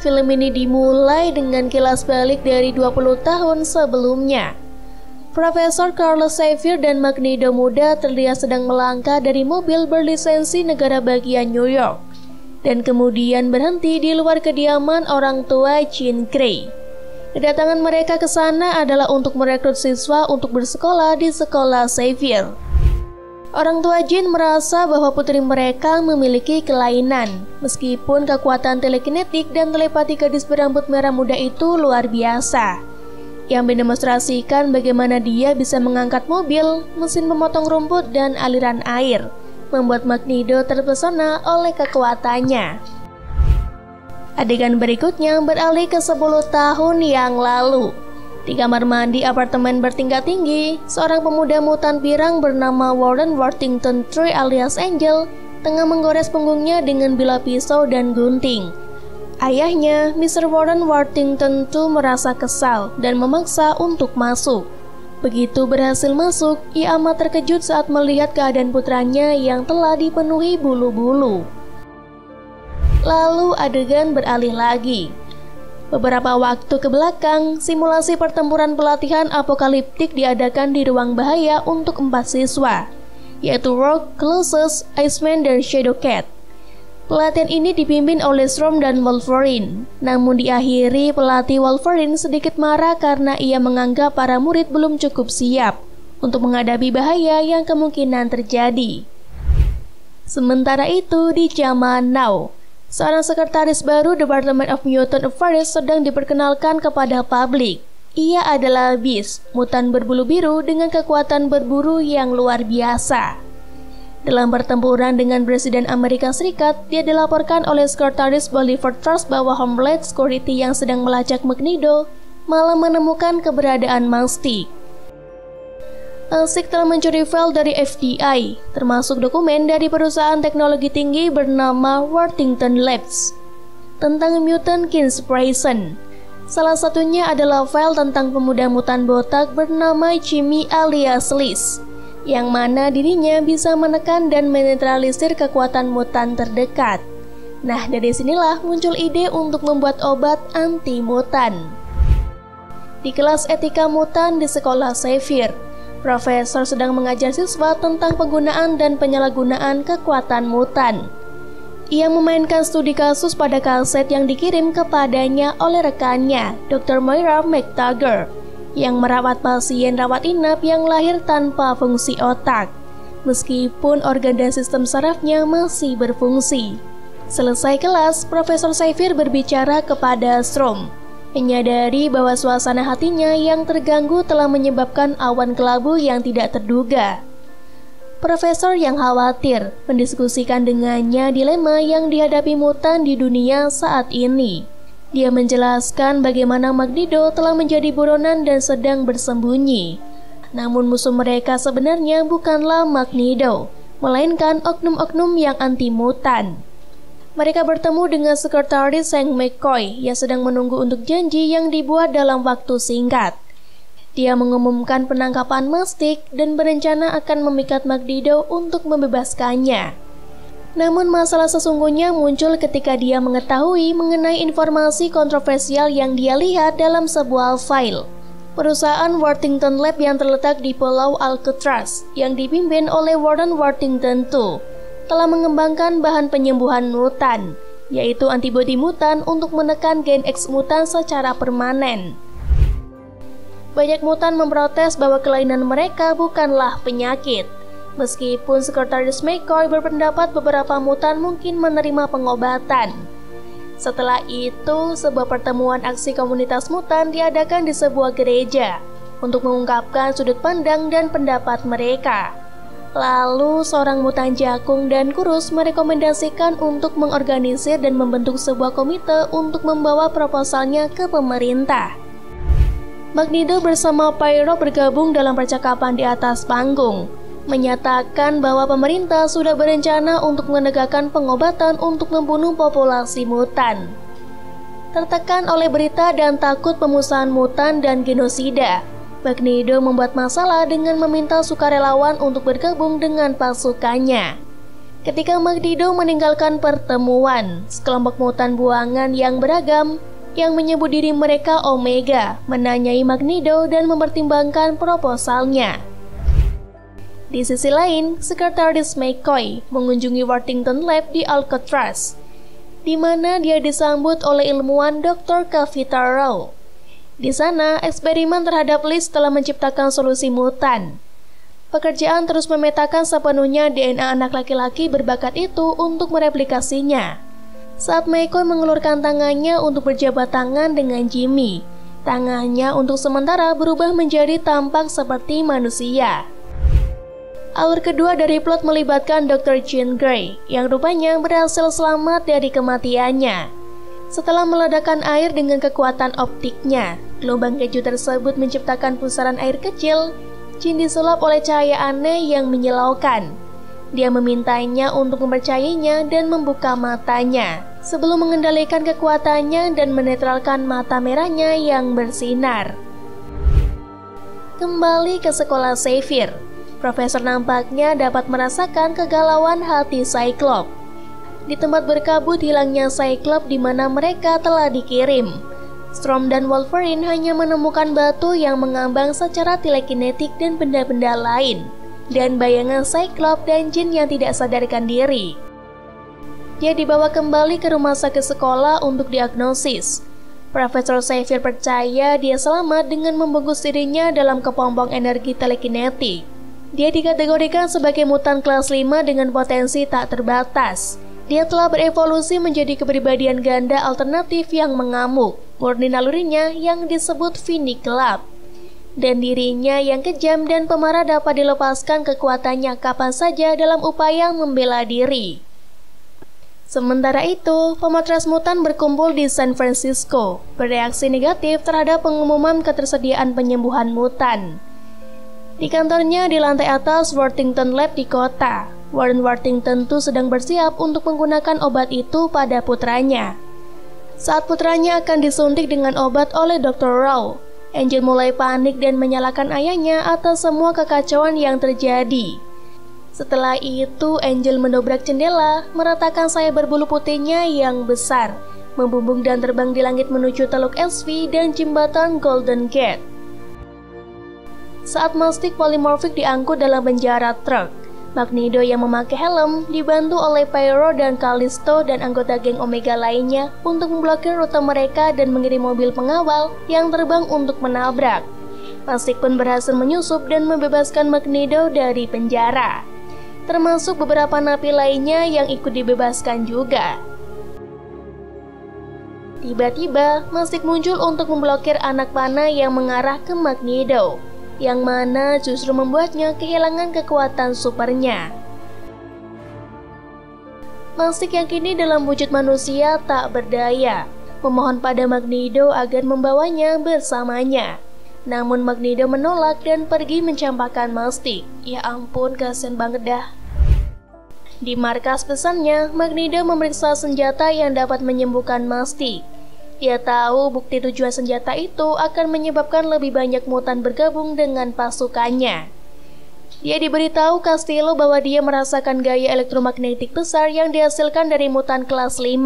film ini dimulai dengan kilas balik dari 20 tahun sebelumnya. Profesor Carlos Xavier dan Magneto muda terlihat sedang melangkah dari mobil berlisensi negara bagian New York dan kemudian berhenti di luar kediaman orang tua Jean Grey. Kedatangan mereka ke sana adalah untuk merekrut siswa untuk bersekolah di sekolah Xavier. Orang tua Jean merasa bahwa putri mereka memiliki kelainan, meskipun kekuatan telekinetik dan telepati gadis berambut merah muda itu luar biasa, yang mendemonstrasikan bagaimana dia bisa mengangkat mobil, mesin pemotong rumput, dan aliran air, membuat Magneto terpesona oleh kekuatannya. Adegan berikutnya beralih ke 10 tahun yang lalu. Di kamar mandi apartemen bertingkat tinggi, seorang pemuda mutan pirang bernama Warren Worthington III alias Angel tengah menggores punggungnya dengan bilah pisau dan gunting. Ayahnya, Mr. Warren Worthington II merasa kesal dan memaksa untuk masuk. Begitu berhasil masuk, ia amat terkejut saat melihat keadaan putranya yang telah dipenuhi bulu-bulu. Lalu adegan beralih lagi. Beberapa waktu ke belakang, simulasi pertempuran pelatihan apokaliptik diadakan di ruang bahaya untuk 4 siswa, yaitu Rogue, Colossus, Iceman, dan Shadowcat. Pelatihan ini dipimpin oleh Storm dan Wolverine. Namun diakhiri, pelatih Wolverine sedikit marah karena ia menganggap para murid belum cukup siap untuk menghadapi bahaya yang kemungkinan terjadi. Sementara itu, di zaman now, seorang sekretaris baru Department of Mutant Affairs sedang diperkenalkan kepada publik. Ia adalah Beast, mutan berbulu biru dengan kekuatan berburu yang luar biasa. Dalam pertempuran dengan Presiden Amerika Serikat, dia dilaporkan oleh Sekretaris Bolivar Trust bahwa Homeland Security yang sedang melacak Magneto malah menemukan keberadaan Mystique. Mystique telah mencuri file dari FBI, termasuk dokumen dari perusahaan teknologi tinggi bernama Worthington Labs tentang mutant conspiration. Salah satunya adalah file tentang pemuda mutan botak bernama Jimmy alias Liz, yang mana dirinya bisa menekan dan menetralisir kekuatan mutan terdekat. Nah, dari sinilah muncul ide untuk membuat obat anti-mutan. Di kelas etika mutan di sekolah Xavier, profesor sedang mengajar siswa tentang penggunaan dan penyalahgunaan kekuatan mutan. Ia memainkan studi kasus pada kaset yang dikirim kepadanya oleh rekannya, Dr. Moira McTaggart, yang merawat pasien rawat inap yang lahir tanpa fungsi otak, meskipun organ dan sistem sarafnya masih berfungsi. Selesai kelas, Profesor Xavier berbicara kepada Storm, menyadari bahwa suasana hatinya yang terganggu telah menyebabkan awan kelabu yang tidak terduga. Profesor yang khawatir mendiskusikan dengannya dilema yang dihadapi mutan di dunia saat ini. Dia menjelaskan bagaimana Magneto telah menjadi buronan dan sedang bersembunyi. Namun musuh mereka sebenarnya bukanlah Magneto, melainkan oknum-oknum yang anti-mutan. Mereka bertemu dengan Sekretaris Hank McCoy yang sedang menunggu untuk janji yang dibuat dalam waktu singkat. Dia mengumumkan penangkapan Mystique dan berencana akan memikat Magneto untuk membebaskannya. Namun masalah sesungguhnya muncul ketika dia mengetahui mengenai informasi kontroversial yang dia lihat dalam sebuah file. Perusahaan Worthington Lab yang terletak di Pulau Alcatraz yang dipimpin oleh Warren Worthington II telah mengembangkan bahan penyembuhan mutan, yaitu antibodi mutan untuk menekan gen X mutan secara permanen. Banyak mutan memprotes bahwa kelainan mereka bukanlah penyakit. Meskipun Sekretaris McCoy berpendapat beberapa mutan mungkin menerima pengobatan. Setelah itu, sebuah pertemuan aksi komunitas mutan diadakan di sebuah gereja untuk mengungkapkan sudut pandang dan pendapat mereka. Lalu, seorang mutan jakung dan kurus merekomendasikan untuk mengorganisir dan membentuk sebuah komite untuk membawa proposalnya ke pemerintah. Magneto bersama Pyro bergabung dalam percakapan di atas panggung, menyatakan bahwa pemerintah sudah berencana untuk menegakkan pengobatan untuk membunuh populasi mutan. Tertekan oleh berita dan takut pemusnahan mutan dan genosida, Magneto membuat masalah dengan meminta sukarelawan untuk bergabung dengan pasukannya. Ketika Magneto meninggalkan pertemuan, sekelompok mutan buangan yang beragam yang menyebut diri mereka Omega menanyai Magneto dan mempertimbangkan proposalnya. Di sisi lain, Sekretaris McCoy mengunjungi Worthington Lab di Alcatraz, di mana dia disambut oleh ilmuwan Dr. Cavitaro. Di sana, eksperimen terhadap Liz telah menciptakan solusi mutan. Pekerjaan terus memetakan sepenuhnya DNA anak laki-laki berbakat itu untuk mereplikasinya. Saat McCoy mengulurkan tangannya untuk berjabat tangan dengan Jimmy, tangannya untuk sementara berubah menjadi tampak seperti manusia. Alur kedua dari plot melibatkan Dr. Jean Grey yang rupanya berhasil selamat dari kematiannya. Setelah meledakkan air dengan kekuatan optiknya, gelombang keju tersebut menciptakan pusaran air kecil. Jean disulap oleh cahaya aneh yang menyilaukan. Dia memintanya untuk mempercayainya dan membuka matanya sebelum mengendalikan kekuatannya dan menetralkan mata merahnya yang bersinar. Kembali ke sekolah Xavier, Profesor nampaknya dapat merasakan kegalauan hati Cyclops. Di tempat berkabut hilangnya Cyclops di mana mereka telah dikirim, Storm dan Wolverine hanya menemukan batu yang mengambang secara telekinetik dan benda-benda lain, dan bayangan Cyclops dan Jean yang tidak sadarkan diri. Dia dibawa kembali ke rumah sakit sekolah untuk diagnosis. Profesor Xavier percaya dia selamat dengan membungkus dirinya dalam kepompong energi telekinetik. Dia dikategorikan sebagai mutan kelas 5 dengan potensi tak terbatas. Dia telah berevolusi menjadi kepribadian ganda alternatif yang mengamuk, murni nalurinya yang disebut Phoenix Club. Dan dirinya yang kejam dan pemarah dapat dilepaskan kekuatannya kapan saja dalam upaya membela diri. Sementara itu, pematras mutan berkumpul di San Francisco, bereaksi negatif terhadap pengumuman ketersediaan penyembuhan mutan. Di kantornya di lantai atas Worthington Lab di kota, Warren Worthington tentu sedang bersiap untuk menggunakan obat itu pada putranya. Saat putranya akan disuntik dengan obat oleh Dr. Rowe, Angel mulai panik dan menyalahkan ayahnya atas semua kekacauan yang terjadi. Setelah itu, Angel mendobrak jendela, meratakan sayap berbulu putihnya yang besar, membumbung dan terbang di langit menuju Teluk SV dan jembatan Golden Gate. Saat Mystique polimorfik diangkut dalam penjara truk, Magneto yang memakai helm dibantu oleh Pyro dan Callisto dan anggota geng Omega lainnya untuk memblokir rute mereka dan mengirim mobil pengawal yang terbang untuk menabrak. Mystique pun berhasil menyusup dan membebaskan Magneto dari penjara, termasuk beberapa napi lainnya yang ikut dibebaskan juga. Tiba-tiba, Mystique muncul untuk memblokir anak panah yang mengarah ke Magneto, yang mana justru membuatnya kehilangan kekuatan supernya. Mystique yang kini dalam wujud manusia tak berdaya, memohon pada Magneto agar membawanya bersamanya. Namun Magneto menolak dan pergi mencampakkan Mystique. Ya ampun, kasian banget dah. Di markas pesannya, Magneto memeriksa senjata yang dapat menyembuhkan Mystique. Dia tahu bukti tujuan senjata itu akan menyebabkan lebih banyak mutan bergabung dengan pasukannya. Dia diberitahu Castillo bahwa dia merasakan gaya elektromagnetik besar yang dihasilkan dari mutan kelas 5.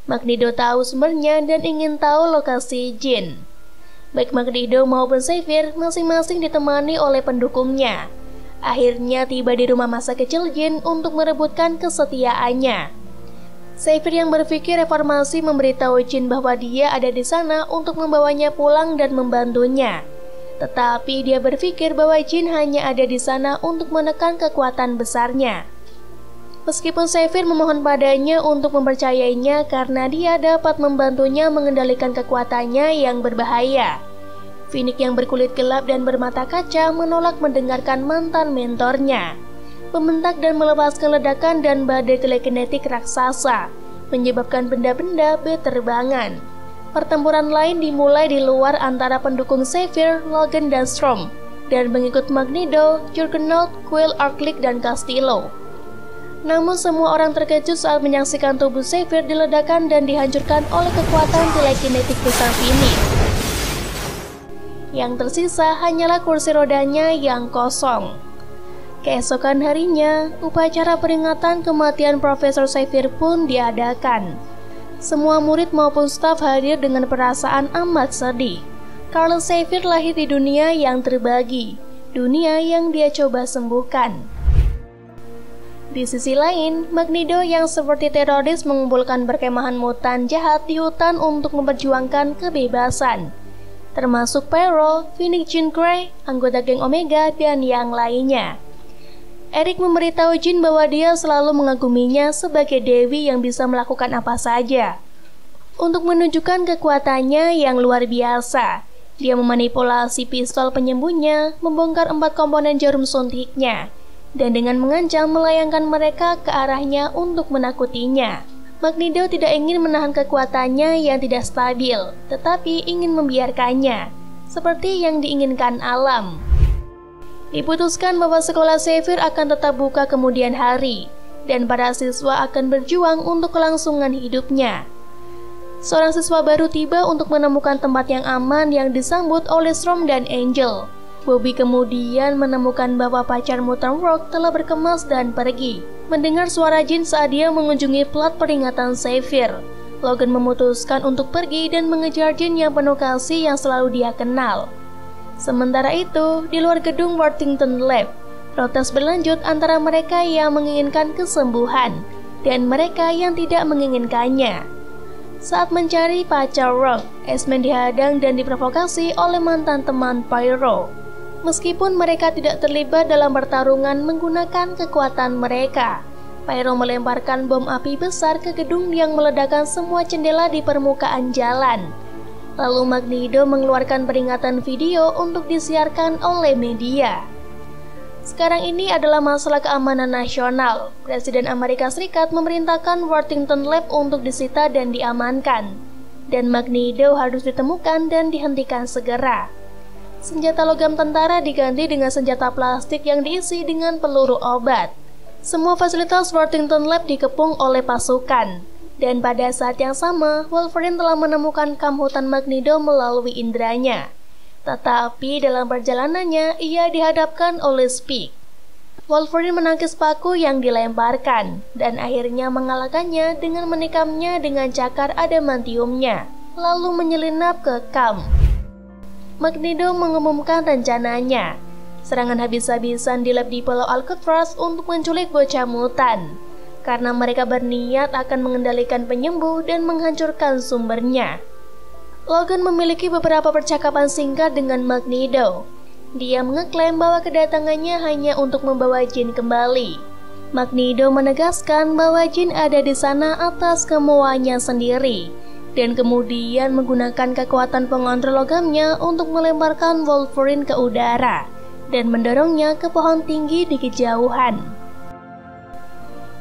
Magneto tahu sumbernya dan ingin tahu lokasi Jean. Baik Magneto maupun Xavier masing-masing ditemani oleh pendukungnya. Akhirnya tiba di rumah masa kecil Jean untuk merebutkan kesetiaannya. Xavier yang berpikir reformasi memberitahu Jean bahwa dia ada di sana untuk membawanya pulang dan membantunya. Tetapi dia berpikir bahwa Jean hanya ada di sana untuk menekan kekuatan besarnya. Meskipun Xavier memohon padanya untuk mempercayainya karena dia dapat membantunya mengendalikan kekuatannya yang berbahaya. Phoenix yang berkulit gelap dan bermata kaca menolak mendengarkan mantan mentornya. Membentak dan melepaskan ledakan dan badai telekinetik raksasa, menyebabkan benda-benda berterbangan. Pertempuran lain dimulai di luar antara pendukung Xavier, Logan, dan Storm, dan mengikut Magneto, Juggernaut, Quill, Arclight, dan Castillo. Namun semua orang terkejut saat menyaksikan tubuh Xavier diledakkan dan dihancurkan oleh kekuatan telekinetik besar Phoenix. Yang tersisa hanyalah kursi rodanya yang kosong. Keesokan harinya, upacara peringatan kematian Profesor Xavier pun diadakan. Semua murid maupun staf hadir dengan perasaan amat sedih. Carlos Xavier lahir di dunia yang terbagi, dunia yang dia coba sembuhkan. Di sisi lain, Magneto yang seperti teroris mengumpulkan perkemahan mutan jahat di hutan untuk memperjuangkan kebebasan, termasuk Pyro, Phoenix Jean Grey, anggota geng Omega, dan yang lainnya. Eric memberitahu Jean bahwa dia selalu mengaguminya sebagai dewi yang bisa melakukan apa saja. Untuk menunjukkan kekuatannya yang luar biasa, dia memanipulasi pistol penyembuhnya, membongkar 4 komponen jarum suntiknya, dan dengan mengancam melayangkan mereka ke arahnya untuk menakutinya. Magneto tidak ingin menahan kekuatannya yang tidak stabil, tetapi ingin membiarkannya, seperti yang diinginkan alam. Diputuskan bahwa sekolah Xavier akan tetap buka kemudian hari, dan para siswa akan berjuang untuk kelangsungan hidupnya. Seorang siswa baru tiba untuk menemukan tempat yang aman yang disambut oleh Storm dan Angel. Bobby kemudian menemukan bahwa pacar mutant Rogue telah berkemas dan pergi. Mendengar suara Jean saat dia mengunjungi plat peringatan Xavier, Logan memutuskan untuk pergi dan mengejar Jean yang penuh kasih yang selalu dia kenal. Sementara itu, di luar gedung Worthington Lab, protes berlanjut antara mereka yang menginginkan kesembuhan dan mereka yang tidak menginginkannya. Saat mencari pacar Rogue, Iceman dihadang dan diprovokasi oleh mantan teman Pyro. Meskipun mereka tidak terlibat dalam pertarungan menggunakan kekuatan mereka, Pyro melemparkan bom api besar ke gedung yang meledakkan semua jendela di permukaan jalan. Lalu Magneto mengeluarkan peringatan video untuk disiarkan oleh media. Sekarang ini adalah masalah keamanan nasional. Presiden Amerika Serikat memerintahkan Worthington Lab untuk disita dan diamankan, dan Magneto harus ditemukan dan dihentikan segera. Senjata logam tentara diganti dengan senjata plastik yang diisi dengan peluru obat. Semua fasilitas Worthington Lab dikepung oleh pasukan. Dan pada saat yang sama, Wolverine telah menemukan kamp hutan Magneto melalui indranya. Tetapi dalam perjalanannya, ia dihadapkan oleh Speak. Wolverine menangkis paku yang dilemparkan, dan akhirnya mengalahkannya dengan menikamnya dengan cakar adamantiumnya, lalu menyelinap ke kamp. Magneto mengumumkan rencananya. Serangan habis-habisan di lab di Pulau Alcatraz untuk menculik bocah mutan, karena mereka berniat akan mengendalikan penyembuh dan menghancurkan sumbernya. Logan memiliki beberapa percakapan singkat dengan Magneto. Dia mengeklaim bahwa kedatangannya hanya untuk membawa Jean kembali. Magneto menegaskan bahwa Jean ada di sana atas kemauannya sendiri, dan kemudian menggunakan kekuatan pengontrol logamnya untuk melemparkan Wolverine ke udara dan mendorongnya ke pohon tinggi di kejauhan.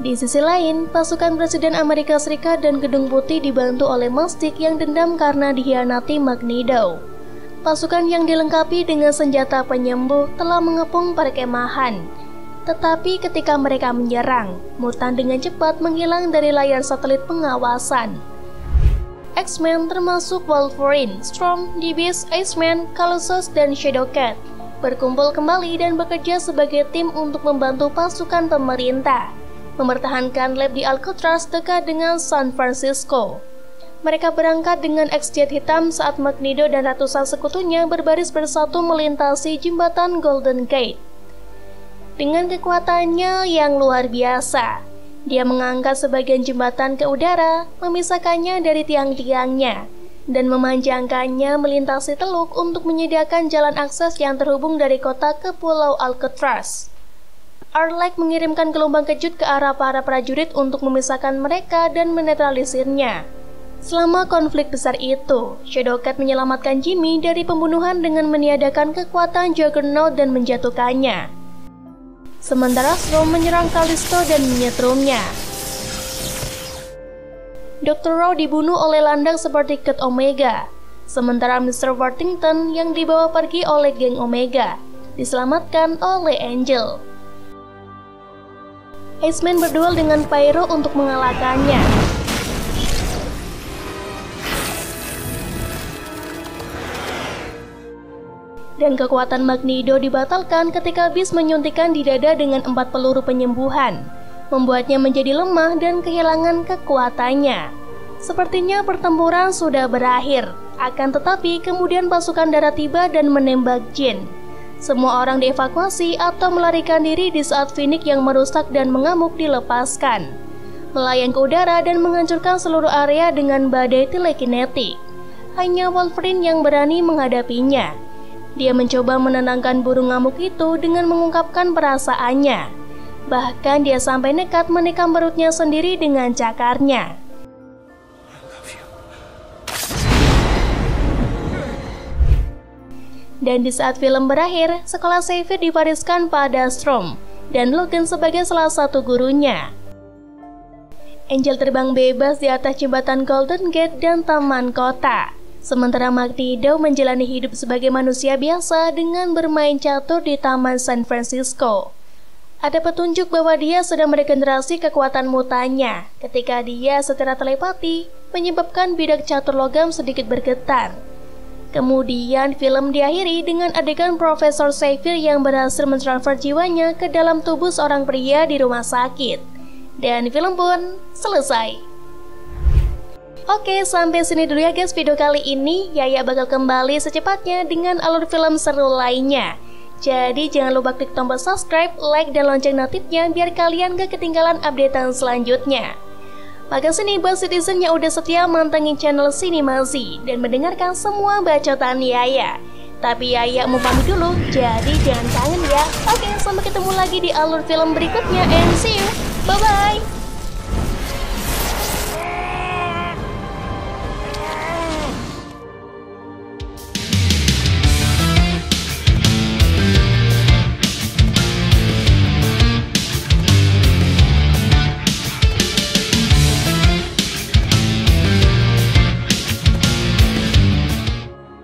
Di sisi lain, pasukan Presiden Amerika Serikat dan Gedung Putih dibantu oleh Mystique yang dendam karena dikhianati Magneto. Pasukan yang dilengkapi dengan senjata penyembuh telah mengepung perkemahan. Tetapi ketika mereka menyerang, mutan dengan cepat menghilang dari layar satelit pengawasan. X-Men termasuk Wolverine, Storm, The Beast, Iceman, Colossus, dan Shadowcat berkumpul kembali dan bekerja sebagai tim untuk membantu pasukan pemerintah mempertahankan lab di Alcatraz dekat dengan San Francisco. Mereka berangkat dengan X-Jet hitam saat Magneto dan ratusan sekutunya berbaris bersatu melintasi jembatan Golden Gate. Dengan kekuatannya yang luar biasa, dia mengangkat sebagian jembatan ke udara, memisahkannya dari tiang-tiangnya, dan memanjangkannya melintasi teluk untuk menyediakan jalan akses yang terhubung dari kota ke Pulau Alcatraz. Arlek mengirimkan gelombang kejut ke arah para prajurit untuk memisahkan mereka dan menetralisirnya. Selama konflik besar itu, Shadowcat menyelamatkan Jimmy dari pembunuhan dengan meniadakan kekuatan Juggernaut dan menjatuhkannya. Sementara Storm menyerang Callisto dan menyetrumnya. Dr. Rowe dibunuh oleh landang seperti Ket Omega, sementara Mr. Worthington yang dibawa pergi oleh geng Omega diselamatkan oleh Angel. Iceman berduel dengan Pyro untuk mengalahkannya. Dan kekuatan Magneto dibatalkan ketika Beast menyuntikkan di dada dengan 4 peluru penyembuhan, membuatnya menjadi lemah dan kehilangan kekuatannya. Sepertinya pertempuran sudah berakhir, akan tetapi kemudian pasukan darat tiba dan menembak Jean. Semua orang dievakuasi atau melarikan diri di saat Phoenix yang merusak dan mengamuk dilepaskan, melayang ke udara dan menghancurkan seluruh area dengan badai telekinetik. Hanya Wolverine yang berani menghadapinya. Dia mencoba menenangkan burung ngamuk itu dengan mengungkapkan perasaannya. Bahkan dia sampai nekat menikam perutnya sendiri dengan cakarnya. Dan di saat film berakhir, sekolah Xavier diwariskan pada Storm dan Logan sebagai salah satu gurunya. Angel terbang bebas di atas jembatan Golden Gate dan taman kota. Sementara Magneto menjalani hidup sebagai manusia biasa dengan bermain catur di Taman San Francisco. Ada petunjuk bahwa dia sedang meregenerasi kekuatan mutannya ketika dia secara telepati menyebabkan bidak catur logam sedikit bergetar. Kemudian film diakhiri dengan adegan Profesor Xavier yang berhasil mentransfer jiwanya ke dalam tubuh seorang pria di rumah sakit. Dan film pun selesai. Oke, sampai sini dulu ya guys video kali ini. Yaya bakal kembali secepatnya dengan alur film seru lainnya. Jadi jangan lupa klik tombol subscribe, like, dan lonceng notifnya biar kalian gak ketinggalan updatean selanjutnya. Makasih nih buat citizen yang udah setia mantengin channel Cinemasi dan mendengarkan semua bacotan Yaya. Tapi Yaya mau pamit dulu, jadi jangan kangen ya. Oke, sampai ketemu lagi di alur film berikutnya and see you. Bye-bye.